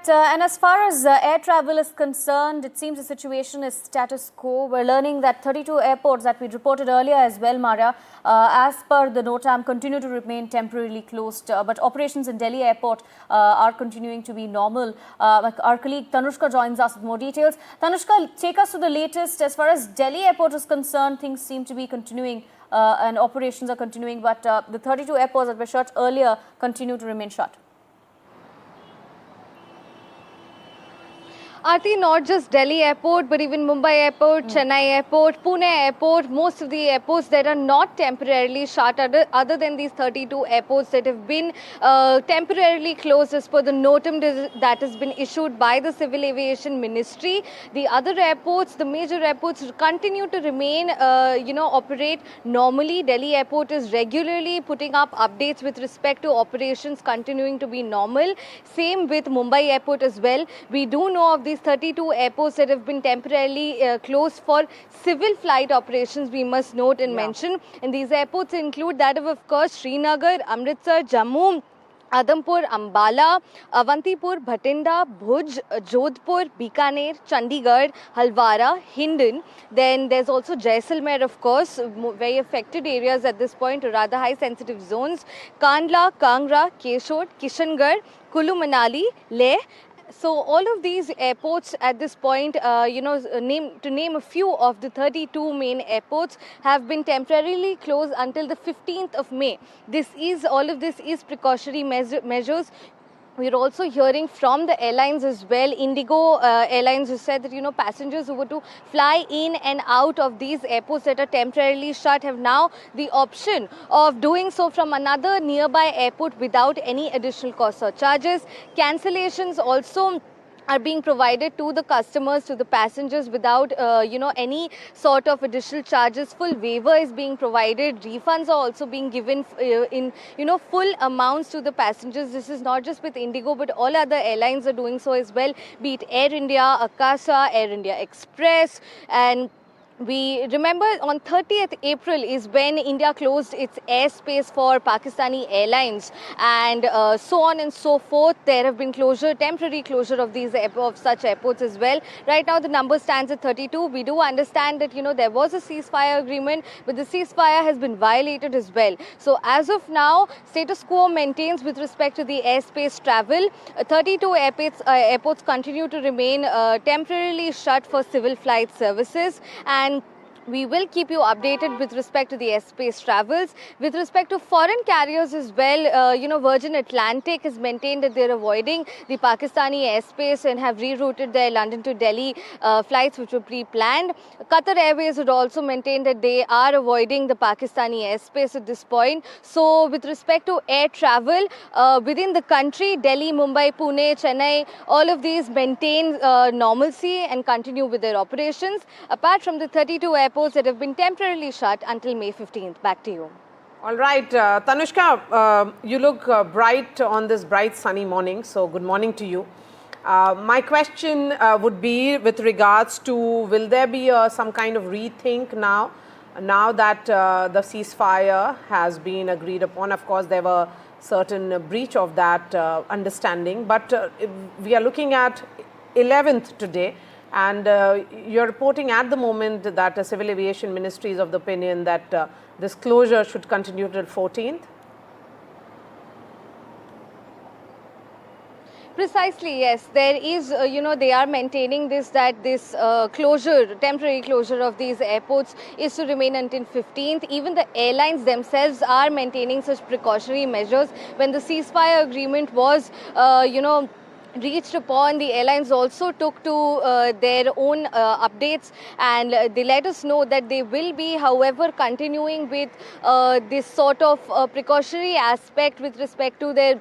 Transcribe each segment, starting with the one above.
And as far as air travel is concerned, it seems the situation is status quo. We're learning that 32 airports that we reported earlier as well, Maria, as per the NOTAM, continue to remain temporarily closed. But operations in Delhi airport are continuing to be normal. Our colleague Tanushka joins us with more details. Tanushka, take us to the latest. As far as Delhi airport is concerned, things seem to be continuing and operations are continuing. But the 32 airports that were shut earlier continue to remain shut. Aarti, not just Delhi airport, but even Mumbai airport, Chennai airport, Pune airport, most of the airports that are not temporarily shut, other than these 32 airports that have been temporarily closed as per the notum that has been issued by the Civil Aviation Ministry. The other airports, the major airports, continue to remain, operate normally. Delhi airport is regularly putting up updates with respect to operations continuing to be normal. Same with Mumbai airport as well. We do know of these 32 airports that have been temporarily closed for civil flight operations, we must note and mention. And these airports include that of course, Srinagar, Amritsar, Jammu, Adhampur, Ambala, Awantipur, Bathinda, Bhuj, Jodhpur, Bikaner, Chandigarh, Halwara, Hindon. Then there's also Jaisalmer, of course, very affected areas at this point, or rather high sensitive zones. Kandla, Kangra, Keshod, Kishangarh, Kullu, Manali, Leh. So all of these airports at this point, to name a few of the 32 main airports, have been temporarily closed until the 15th of May. All of this is precautionary measures. We're also hearing from the airlines as well. Indigo Airlines who said that, passengers who were to fly in and out of these airports that are temporarily shut have now the option of doing so from another nearby airport without any additional costs or charges. Cancellations also are being provided to the customers, to the passengers without, any sort of additional charges. Full waiver is being provided. Refunds are also being given in, full amounts to the passengers. This is not just with Indigo, but all other airlines are doing so as well, be it Air India, Akasa, Air India Express, and we remember on 30th April is when India closed its airspace for Pakistani airlines, and so on and so forth. There have been temporary closure of these such airports as well. Right now the number stands at 32. We do understand that there was a ceasefire agreement, but the ceasefire has been violated as well. So as of now, status quo maintains with respect to the airspace travel. 32 airports continue to remain temporarily shut for civil flight services, and we will keep you updated with respect to the airspace travels. With respect to foreign carriers as well, Virgin Atlantic has maintained that they're avoiding the Pakistani airspace and have rerouted their London to Delhi flights which were pre-planned. Qatar Airways would also maintain that they are avoiding the Pakistani airspace at this point. So with respect to air travel within the country, Delhi, Mumbai, Pune, Chennai, all of these maintain normalcy and continue with their operations, apart from the 32 airports that have been temporarily shut until May 15th. Back to you. All right, Tanushka, you look bright on this bright sunny morning, so good morning to you. My question would be with regards to, will there be some kind of rethink now that the ceasefire has been agreed upon? Of course, there were certain breach of that understanding, but we are looking at 11th today. And you're reporting at the moment that the Civil Aviation Ministry is of the opinion that this closure should continue till 14th? Precisely, yes. There is, they are maintaining that this temporary closure of these airports is to remain until 15th. Even the airlines themselves are maintaining such precautionary measures. When the ceasefire agreement was, reached upon, the airlines also took to their own updates, and they let us know that they will be, however, continuing with this sort of precautionary aspect with respect to their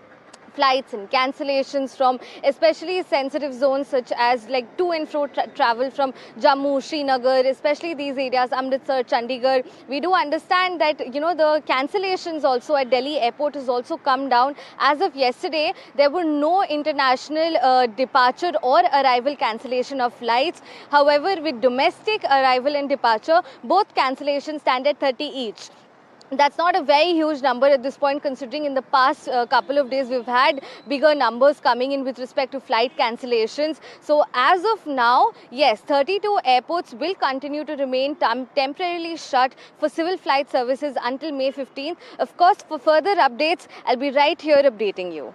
flights and cancellations from especially sensitive zones such as like to and fro travel from Jammu, Srinagar, especially these areas, Amritsar, Chandigarh. We do understand that, the cancellations also at Delhi airport has also come down. As of yesterday, there were no international departure or arrival cancellation of flights. However, with domestic arrival and departure, both cancellations stand at 30 each. That's not a very huge number at this point, considering in the past couple of days we've had bigger numbers coming in with respect to flight cancellations. So as of now, yes, 32 airports will continue to remain temporarily shut for civil flight services until May 15th. Of course, for further updates, I'll be right here updating you.